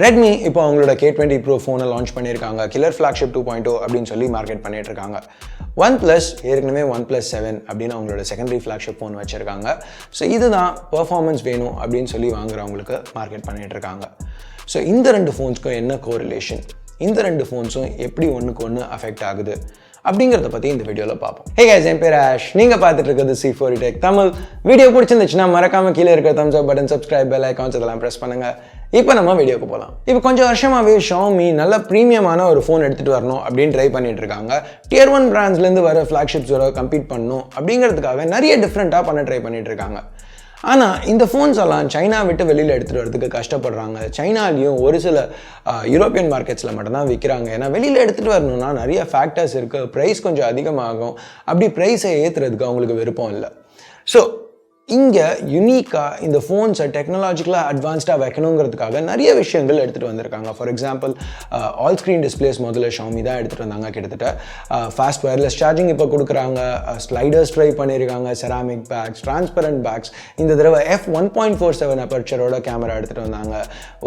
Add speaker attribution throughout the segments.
Speaker 1: Redmi இப்போ அவங்களோட K20 Pro ஃபோனை லான்ச் பண்ணியிருக்காங்க. கில்லர் ஃப்ளாக்ஷிப் 2.0 அப்படின்னு சொல்லி மார்க்கெட் பண்ணிட்டு இருக்காங்க. OnePlus ஏற்கனவே OnePlus 7 அப்படின்னு அவங்களோட செகண்டரி ஃப்ளாக்ஷிப் ஃபோன் வச்சிருக்காங்க. ஸோ இதுதான் பெர்ஃபார்மன்ஸ் வேணும் அப்படின்னு சொல்லி வாங்குறவங்களுக்கு மார்க்கெட் பண்ணிட்டு இருக்காங்க. ஸோ இந்த ரெண்டு ஃபோன்ஸ்க்கும் என்ன கோரிலேஷன், இந்த ரெண்டு ஃபோன்ஸும் எப்படி ஒன்றுக்கு ஒன்று அஃபெக்ட் ஆகுது அப்படிங்கிறத பற்றி இந்த வீடியோவில் பார்ப்போம். ஹே கைஸ், என் பேர் ஆஷ். நீங்கள் பார்த்துட்டு இருக்கிறது C4 Tech தமிழ். வீடியோ பிடிச்சிருந்துச்சுன்னா மறக்காமல் கீழே இருக்கிற thumbs up button, subscribe bell icons இதெல்லாம் ப்ரெஸ் பண்ணுங்கள். இப்போ நம்ம வீடியோக்கு போகலாம். இப்போ கொஞ்சம் வருஷமாகவே Xiaomi நல்ல ப்ரீமியமான ஒரு ஃபோன் எடுத்துகிட்டு வரணும் அப்படின்னு ட்ரை பண்ணிட்டு இருக்காங்க. Tier 1 பிராண்ட்ஸ்லேருந்து வர ஃப்ளாக்ஷிப்ஸோட கம்பீட் பண்ணணும் அப்படிங்கிறதுக்காக நிறைய டிஃப்ரெண்ட்டாக பண்ண ட்ரை பண்ணிட்டு இருக்காங்க. ஆனால் இந்த ஃபோன்ஸ் எல்லாம் சைனா விட்டு வெளியில் எடுத்துகிட்டு வரதுக்கு கஷ்டப்படுறாங்க. சைனாலேயும் ஒரு சில யூரோப்பியன் மார்க்கெட்ஸில் மட்டும்தான் விற்கிறாங்க. ஏன்னா வெளியில் எடுத்துகிட்டு வரணும்னா நிறைய ஃபேக்டர்ஸ் இருக்குது. ப்ரைஸ் கொஞ்சம் அதிகமாகும். அப்படி ப்ரைஸை ஏற்றுறதுக்கு அவங்களுக்கு விருப்பம் இல்லை. ஸோ இங்கே யுனிக்காக இந்த ஃபோன்ஸை டெக்னாலஜிக்கலாக அட்வான்ஸ்டாக வைக்கணுங்கிறதுக்காக நிறைய விஷயங்கள் எடுத்துகிட்டு வந்திருக்காங்க. For example all screen displays முதல்ல Xiaomi தான் எடுத்துகிட்டு வந்தாங்க. கிட்டத்தட்ட ஃபாஸ்ட் வயர்லெஸ் சார்ஜிங் இப்போ கொடுக்குறாங்க. ஸ்லைடர்ஸ் ட்ரை பண்ணியிருக்காங்க. Ceramic backs, transparent backs. இந்த தடவை f1.47 அப்பர்ச்சரோட கேமரா எடுத்துகிட்டு வந்தாங்க.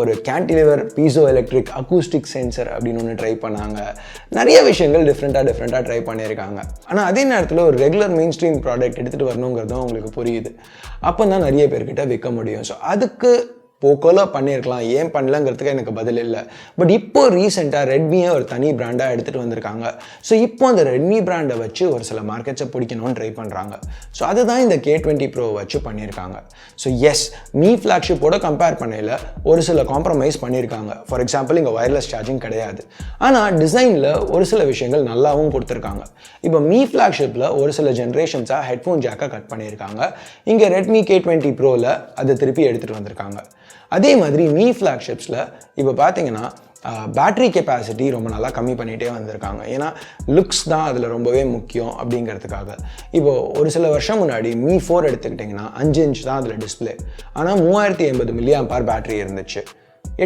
Speaker 1: ஒரு cantilever piezoelectric acoustic sensor அப்படின்னு ஒன்று ட்ரை பண்ணாங்க. நிறைய விஷயங்கள் டிஃப்ரெண்ட்டாக ட்ரை பண்ணியிருக்காங்க. ஆனால் அதே நேரத்தில் ஒரு ரெகுலர் மெயின் ஸ்ட்ரீம் ப்ராடக்ட் எடுத்துகிட்டு வரணுங்கிறதும் அவங்களுக்கு புரியுது. அப்போ தான் நிறைய பேர்கிட்ட விற்க முடியும். ஸோ அதுக்கு போக்கோல பண்ணியிருக்கலாம், ஏன் பண்ணலங்கிறதுக்கு எனக்கு பதில் இல்லை. பட் இப்போ ரீசெண்டாக ரெட்மியை ஒரு தனி பிராண்டாக எடுத்துகிட்டு வந்திருக்காங்க. ஸோ இப்போ அந்த ரெட்மி பிராண்டை வச்சு ஒரு சில மார்க்கெட்ஸை பிடிக்கணும்னு ட்ரை பண்ணுறாங்க. ஸோ அதுதான் இந்த K20 Pro வச்சு பண்ணியிருக்காங்க. ஸோ எஸ், மீ ஃப்ளாக்ஷிப்போட கம்பேர் பண்ணையில் ஒரு சில காம்ப்ரமைஸ் பண்ணியிருக்காங்க. ஃபார் எக்ஸாம்பிள் இங்கே வயர்லெஸ் சார்ஜிங் கிடையாது. ஆனால் டிசைனில் ஒரு சில விஷயங்கள் நல்லாவும் கொடுத்துருக்காங்க. இப்போ மீ ஃப்ளாக்ஷிப்பில் ஒரு சில ஜென்ரேஷன்ஸாக ஹெட்ஃபோன் ஜாக்கை கட் பண்ணியிருக்காங்க. இங்கே ரெட்மி K20 Proவில் அதை திருப்பி எடுத்துகிட்டு வந்திருக்காங்க. அதே மாதிரி மீ ஃப்ளாக்ஷிப்ஸில் இப்போ பார்த்தீங்கன்னா பேட்ரி கெப்பாசிட்டி ரொம்ப நல்லா கம்மி பண்ணிகிட்டே வந்திருக்காங்க. ஏன்னா லுக்ஸ் தான் அதில் ரொம்பவே முக்கியம் அப்படிங்கிறதுக்காக. இப்போது ஒரு சில வருஷம் முன்னாடி மீ 4 எடுத்துக்கிட்டிங்கன்னா 5 இன்ச் தான் அதில் டிஸ்பிளே. ஆனால் 3080 mAh பேட்ரி இருந்துச்சு.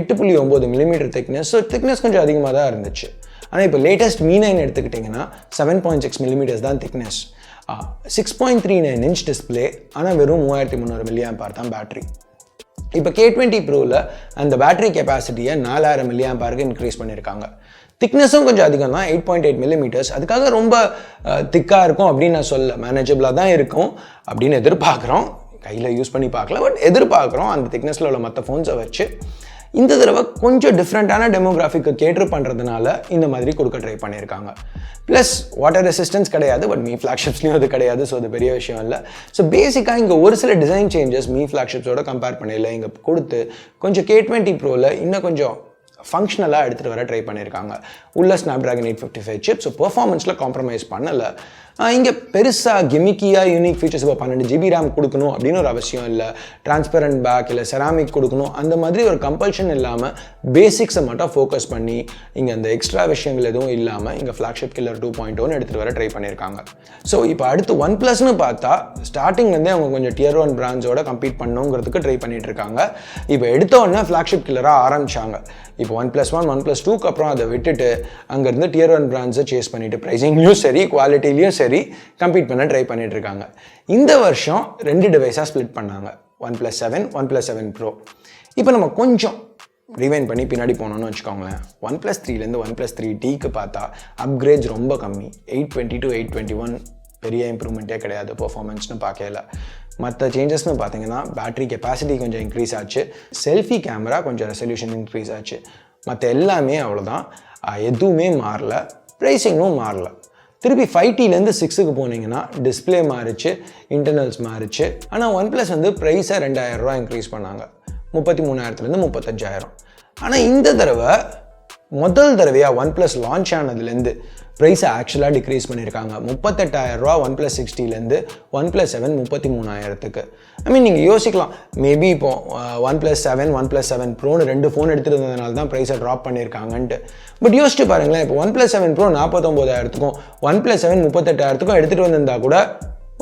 Speaker 1: 8.9 mm திக்னஸ். ஸோ திக்னஸ் கொஞ்சம் அதிகமாக தான் இருந்துச்சு. ஆனால் இப்போ லேட்டஸ்ட் மீ 9 எடுத்துக்கிட்டிங்கன்னா 7.6 mm தான் திக்னஸ். 6.39 inch display. ஆனால் வெறும் 3300 mAh தான் பேட்ரி. இப்போ K20 Proவில் அந்த பேட்டரி கெப்பாசிட்டியை 4000 mAhக்கு இன்க்ரீஸ் பண்ணியிருக்காங்க. திக்னஸும் கொஞ்சம் அதிகம் தான், 8.8 mm. அதுக்காக ரொம்ப திக்காக இருக்கும் அப்படின்னு நான் சொல்ல, மேனேஜபிளாக தான் இருக்கும் அப்படின்னு எதிர்பார்க்குறோம். கையில் யூஸ் பண்ணி பார்க்கல, பட் எதிர்பார்க்குறோம் அந்த திக்னஸில் உள்ள மற்ற ஃபோன்ஸை வச்சு. இந்த தடவை கொஞ்சம் டிஃப்ரெண்ட்டான டெமோகிராஃபிக்கு கேட்ரு பண்ணுறதுனால இந்த மாதிரி கொடுக்க ட்ரை பண்ணியிருக்காங்க. ப்ளஸ் வாட்டர் ரெசிஸ்டன்ஸ் கிடையாது, பட் மீ ஃப்ளாக்ஷிப்ஸ்லையும் அது கிடையாது. ஸோ அது பெரிய விஷயம் இல்லை. ஸோ பேசிக்காக இங்கே ஒரு சில டிசைன் சேஞ்சஸ் மீ ஃப்ளாக்ஷிப்ஸோட கம்பேர் பண்ணல இங்கே கொடுத்து கொஞ்சம் K20 Proவில் இன்னும் கொஞ்சம் ஃபங்க்ஷனலாக எடுத்துகிட்டு வர ட்ரை பண்ணியிருக்காங்க. உள்ள Snapdragon 855 சிப். ஸோ பெர்ஃபார்மன்ஸில் காம்ப்ரமைஸ் பண்ணலை. இங்கே பெருசாக கிமிக்கியாக யூனிக் ஃபீச்சர்ஸ் இப்போ 12 GB RAM கொடுக்கணும் அப்படின்னு ஒரு அவசியம் இல்லை. டிரான்ஸ்பரண்ட் பேக் இல்லை செராமிக் கொடுக்கணும் அந்த மாதிரி ஒரு கம்பல்ஷன் இல்லாமல் பேசிக்ஸை மட்டும் ஃபோக்கஸ் பண்ணி இங்கே அந்த எக்ஸ்ட்ரா விஷயங்கள் எதுவும் இல்லாமல் இங்கே ஃப்ளாக்ஷிப் கில்லர் 2.0 எடுத்துகிட்டு வர ட்ரை பண்ணியிருக்காங்க. ஸோ இப்போ அடுத்து OnePlusன்னு பார்த்தா ஸ்டார்டிங்லேருந்தே அவங்க கொஞ்சம் Tier 1 பிராண்ட்ஸோட கம்பீட் பண்ணணுங்கிறதுக்கு ட்ரை பண்ணிட்டு இருக்காங்க. இப்போ எடுத்த உடனே ஃப்ளாக்ஷிப் கில்லராக ஆரம்பிச்சாங்க. இப்போ OnePlus 1, OnePlus 2க்கு அப்புறம் அதை விட்டுட்டு அங்கேருந்து Tier 1 பிராண்ட்ஸை சேஸ் பண்ணிட்டு ப்ரைஸிங்லையும் சரி குவாலிட்டிலையும் சரி கம்பீட் பண்ண ட்ரை பண்ணிட்டு இருக்காங்க. இந்த வருஷம் 2 டிவைஸாக ஸ்ப்ளிட் பண்ணாங்க, OnePlus 7, OnePlus 7 Pro. இப்போ நம்ம கொஞ்சம் ரிவைண்ட் பண்ணி பின்னாடி போனோம்னு வச்சுக்கோங்களேன். OnePlus 3லேருந்து OnePlus 3Tக்கு பார்த்தா அப்கிரேட்ஸ் ரொம்ப கம்மி. 820 to 821 பெரிய இம்ப்ரூவ்மெண்ட்டே கிடையாது பெர்ஃபார்மன்ஸ்னு பார்க்கல. மற்ற சேஞ்சஸ்னு பார்த்தீங்கன்னா பேட்டரி கெப்பாசிட்டி கொஞ்சம் இன்க்ரீஸ் ஆச்சு. செல்ஃபி கேமரா கொஞ்சம் ரெசல்யூஷன் இன்க்ரீஸ் ஆச்சு. மற்ற எல்லாமே அவ்வளோதான், எதுவுமே மாறல. ப்ரைஸிங்கும் மாறல. திருப்பி 5Tலேருந்து 6க்கு போனீங்கன்னா டிஸ்பிளே மாறிச்சு, இன்டர்னல்ஸ் மாறிச்சு. ஆனால் OnePlus வந்து ப்ரைஸை 2000 ரூபா இன்க்ரீஸ் பண்ணாங்க, 33,000லேருந்து 35,000. ஆனால் இந்த தடவை முதல் தடவையாக OnePlus லான்ச் ஆனதுலேருந்து ப்ரைஸை ஆக்சுவலாக டிக்ரீஸ் பண்ணியிருக்காங்க. 38,000 ரூபா OnePlus 60லேருந்து OnePlus 7 33,000க்கு. நீங்கள் யோசிக்கலாம், மேபி இப்போ OnePlus 7, OnePlus 7 Proன்னு 2 ஃபோன் எடுத்துகிட்டு இருந்ததுனால தான் ப்ரைஸை ட்ராப் பண்ணியிருக்காங்கன்ட்டு. பட் யோசிச்சு பாருங்களேன், இப்போ OnePlus 7 Pro 49,000க்கும் OnePlus 7 38,000க்கும் எடுத்துகிட்டு வந்திருந்தா கூட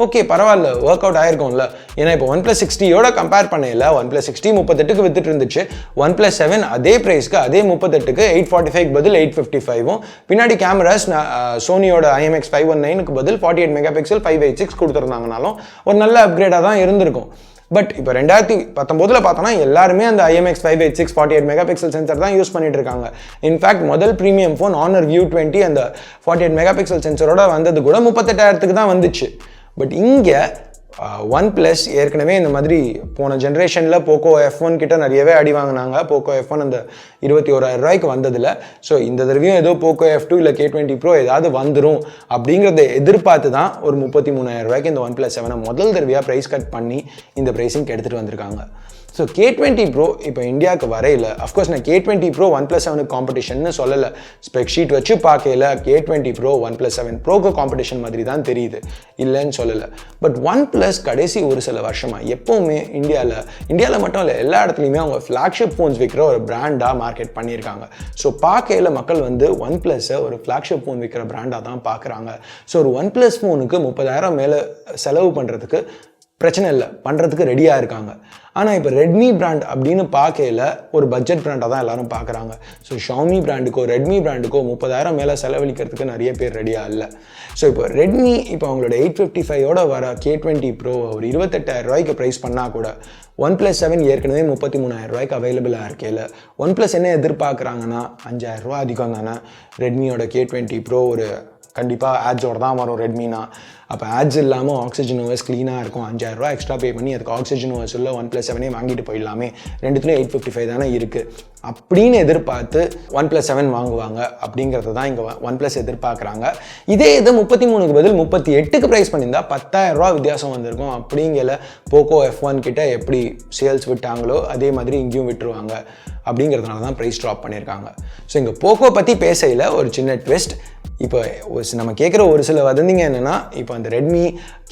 Speaker 1: ஓகே பரவாயில்ல, ஒர்க் அவுட் ஆயிருக்கும்ல. ஏன்னா இப்போ OnePlus 60யோட கம்பேர் பண்ணல OnePlus 60 38க்கு வித்துட்டு இருந்துச்சு. OnePlus 7 அதே ப்ரைஸ்க்கு அதே 38க்கு 845 பதில் 855ம் பின்னாடி கேமராஸ் சோனியோட IMX519க்கு பதில் 48 MP 586 கொடுத்துருந்தாங்கனாலும் ஒரு நல்ல அப்கிரேடாக தான் இருந்திருக்கும். பட் இப்போ 2019 பார்த்தோன்னா எல்லாருமே அந்த IMX586 48 மெகா பிக்சல் சென்சர் தான் யூஸ் பண்ணிட்டு இருக்காங்க. இன்ஃபேக்ட் முதல் ப்ரீமியம் ஃபோன் ஆனர் வியூ 20 அந்த 48 மெகா பிக்சல் சென்சரோட வந்தது கூட 38,000க்கு தான் வந்துச்சு. பட் இங்கே ஒன் ப்ளஸ் ஏற்கனவே இந்த மாதிரி போன ஜென்ரேஷனில் போக்கோ F1 கிட்ட நிறையவே அடி வாங்கினாங்க. போக்கோ F1 அந்த 21,000 வந்ததில்ல. ஸோ இந்த தடவையும் ஏதோ போக்கோ F2 இல்லை K20 Pro ஏதாவது வந்துடும் அப்படிங்கிறத எதிர்பார்த்து தான் ஒரு 33,000 இந்த ஒன் ப்ளஸ் 7 முதல் தடவையாக ப்ரைஸ் கட் பண்ணி இந்த ப்ரைஸிங் எடுத்துகிட்டு வந்திருக்காங்க. ஸோ K20 Pro இப்போ இந்தியாவுக்கு வரையில் அஃப்கோர்ஸ் நான் K20 Pro ஒன் ப்ளஸ் 7 காம்படிஷன்னு சொல்லலை. ஸ்பெக் ஷீட் வச்சு பார்க்கல K20 Pro ஒன் ப்ளஸ் 7 ப்ரோக்கு காம்படிஷன் மாதிரி தான் தெரியுது, இல்லைன்னு சொல்லலை. பட் ஒன் ப்ளஸ் கடைசி ஒரு சில வருஷமாக எப்போவுமே இந்தியாவில் மட்டும் இல்லை எல்லா இடத்துலையுமே அவங்க ஃப்ளாக்ஷிப் ஃபோன்ஸ் விற்கிற ஒரு பிராண்டாக மார்க்கெட் பண்ணியிருக்காங்க. ஸோ பார்க்கல மக்கள் வந்து ஒன் ப்ளஸ்ஸை ஒரு ஃப்ளாக்ஷிப் ஃபோன் விற்கிற பிராண்டாக தான் பார்க்குறாங்க. ஸோ ஒரு ஒன் ப்ளஸ் ஃபோனுக்கு 30,000 மேலே செலவு பண்ணுறதுக்கு பிரச்சனை இல்லை, பண்ணுறதுக்கு ரெடியாக இருக்காங்க. ஆனால் இப்போ ரெட்மி பிராண்ட் அப்படின்னு பார்க்கல ஒரு பட்ஜெட் பிராண்டாக தான் எல்லாரும் பார்க்குறாங்க. ஸோ ஷாமி பிராண்டுக்கோ ரெட்மி பிராண்டுக்கோ 30,000 மேலே செலவழிக்கிறதுக்கு நிறைய பேர் ரெடியாக இல்லை. ஸோ இப்போ ரெட்மி இப்போ அவங்களோட 855 வர K20 Pro ஒரு 28,000 ப்ரைஸ் பண்ணால் கூட ஒன் ப்ளஸ் 7 ஏற்கனவே 33,000 அவைலபிளாக இருக்கையில் ஒன் ப்ளஸ் என்ன எதிர்பார்க்குறாங்கன்னா 5,000 அதிகம் தானே. ரெட்மியோட K20 Pro ஒரு கண்டிப்பாக ஆட்ஸோடு தான் வரும் ரெட்மினா. அப்போ ஆட்ஸ் இல்லாமல் ஆக்சிஜன் ஓஎஸ் க்ளீனாக இருக்கும். 5,000 எக்ஸ்ட்ரா பே பண்ணி அதுக்கு ஆக்சிஜன் ஓஎஸ் உள்ள ஒன் ப்ளஸ் 7 வாங்கிட்டு போயிடலாமே, ரெண்டுத்துலேயும் 855 தானே இருக்குது அப்படின்னு எதிர்பார்த்து ஒன் ப்ளஸ் 7 வாங்குவாங்க. அப்படிங்கிறது தான் இங்கே ஒன் ப்ளஸ் எதிர்பார்க்குறாங்க. இதே இது 33க்கு பதில் 38க்கு ப்ரைஸ் பண்ணியிருந்தா 10,000 வித்தியாசம் வந்திருக்கும். அப்படிங்கிற போக்கோ F1 கிட்ட எப்படி சேல்ஸ் விட்டாங்களோ அதே மாதிரி இங்கேயும் விட்டுருவாங்க. அப்படிங்கிறதுனால தான் ப்ரைஸ் ட்ராப் பண்ணியிருக்காங்க. ஸோ இங்கே போக்கோ பற்றி பேசையில் ஒரு சின்ன ட்விஸ்ட். இப்போ நம்ம கேட்குற ஒரு சில வதந்திங்க என்னென்னா, இப்போ அந்த ரெட்மி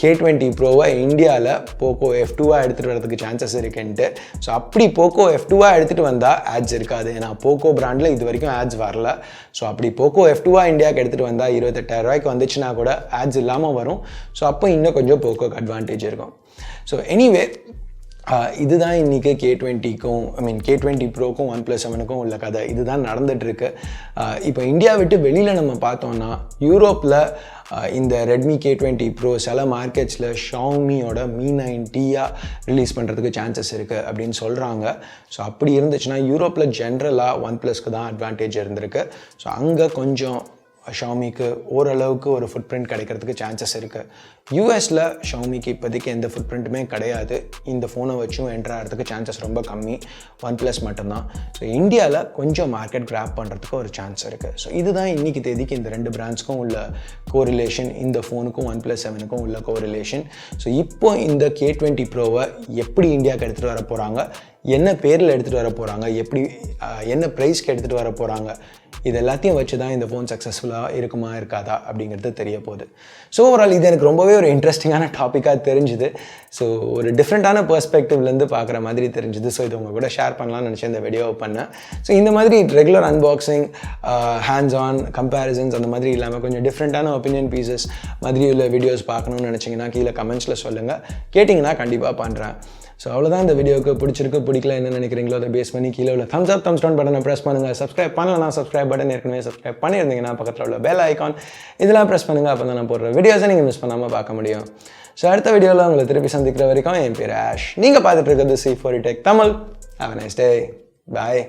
Speaker 1: K20 Proவை இந்தியாவில் போக்கோ F2 எடுத்துகிட்டு வரதுக்கு சான்சஸ் இருக்குன்ட்டு. ஸோ அப்படி போக்கோ F2 எடுத்துகிட்டு வந்தால் ஆட்ஸ் இருக்காது. ஏன்னா போக்கோ பிராண்டில் இது வரைக்கும் ஆட்ஸ் வரல. ஸோ அப்படி போக்கோ F2 இந்தியாவுக்கு எடுத்துகிட்டு வந்தால் 28,000 வந்துச்சுன்னா கூட ஆட்ஸ் இல்லாமல் வரும். ஸோ அப்போ இன்னும் கொஞ்சம் போக்கோக்கு அட்வான்டேஜ் இருக்கும். ஸோ எனிவே இதுதான் இன்றைக்கி K20க்கும் K20 Proக்கும் ஒன் ப்ளஸ் 7க்கும் உள்ள கதை. இதுதான் நடந்துகிட்ருக்கு. இப்போ இந்தியா விட்டு வெளியில் நம்ம பார்த்தோன்னா யூரோப்பில் இந்த ரெட்மி K20 Pro சில மார்க்கெட்ஸில் ஷாமியோட Mi 9T ரிலீஸ் பண்ணுறதுக்கு சான்சஸ் இருக்குது அப்படின்னு சொல்கிறாங்க. ஸோ அப்படி இருந்துச்சுன்னா யூரோப்பில் ஜென்ரலாக ஒன் ப்ளஸ்க்கு தான் அட்வான்டேஜ் இருந்திருக்கு. ஸோ அங்கே கொஞ்சம் ஷாமிக்கு ஓரளவுக்கு ஒரு ஃபுட் பிரிண்ட் கிடைக்கிறதுக்கு சான்சஸ் இருக்குது. யூஎஸில் ஷாமிக்கு இப்போதைக்கு எந்த ஃபுட் பிரிண்ட்டுமே கிடையாது. இந்த ஃபோனை வச்சும் என்டர் ஆகிறதுக்கு சான்சஸ் ரொம்ப கம்மி, ஒன் ப்ளஸ் மட்டும்தான். ஸோ இந்தியாவில் கொஞ்சம் மார்க்கெட் கிராப் பண்ணுறதுக்கு ஒரு சான்ஸ் இருக்குது. ஸோ இதுதான் இன்றைக்கி தேதிக்கு இந்த ரெண்டு பிராண்ட்ஸ்க்கும் உள்ள கோரிலேஷன், இந்த ஃபோனுக்கும் ஒன் ப்ளஸ் 7க்கும் உள்ள கோரிலேஷன். ஸோ இப்போ இந்த K20 Proவை எப்படி இந்தியாவுக்கு எடுத்துகிட்டு வர போகிறாங்க, என்ன பேரில் எடுத்துகிட்டு வர போகிறாங்க, எப்படி என்ன ப்ரைஸ்க்கு எடுத்துகிட்டு வர போகிறாங்க, இது எல்லாத்தையும் வச்சு தான் இந்த ஃபோன் சக்ஸஸ்ஃபுல்லாக இருக்குமா இருக்காதா அப்படிங்கிறது தெரிய போகுது. ஸோ ஓவரால் இது எனக்கு ரொம்பவே ஒரு இன்ட்ரெஸ்டிங்கான டாப்பிக்காக தெரிஞ்சுது. ஸோ ஒரு டிஃப்ரெண்ட்டான பெர்ஸ்பெக்டிவ்லேருந்து பார்க்குற மாதிரி தெரிஞ்சுது. ஸோ இது உங்கள் கூட ஷேர் பண்ணலாம்னு நினச்சி இந்த வீடியோவை பண்ணேன். ஸோ இந்த மாதிரி regular unboxing, hands on comparisons அந்த மாதிரி இல்லாமல் கொஞ்சம் டிஃப்ரெண்ட்டான ஒப்பீனியன் பீசஸ் மாதிரி உள்ள வீடியோஸ் பார்க்கணும்னு நினச்சிங்கன்னா கீழே கமெண்ட்ஸில் சொல்லுங்கள். கேட்டிங்கன்னா கண்டிப்பாக பண்ணுறேன். ஸோ அவ்வளோதான் இந்த வீடியோக்கு. பிடிச்சிருக்கு பிடிக்கல என்ன நினைக்கிறீங்களோ அதை பேஸ் பண்ணி கீழே உள்ள தம்ஸ் அப் தம்ஸ் டவுன் பட்டனை ப்ரெஸ் பண்ணுங்கள். சப்ஸ்கிரைப் பண்ணலாம், சப்ஸ்கிரைப் பட்டன் ஏற்கனவே சப்ஸ்கிரைப் பண்ணியிருந்தீங்கன்னா பக்கத்தில் உள்ள பெல் ஐக்கான் இதெல்லாம் ப்ரெஸ் பண்ணுங்கள். அப்போ தான் நான் போடுற வீடியோஸை நீங்கள் மிஸ் பண்ணாமல் பார்க்க முடியும். ஸோ அடுத்த வீடியோவில் உங்களை திருப்பி சந்திக்கிற வரைக்கும் என் பேர் ஆஷ். நீங்கள் பார்த்துட்டு இருக்கிறது C4E Tech Tamil. Have a nice day. Bye.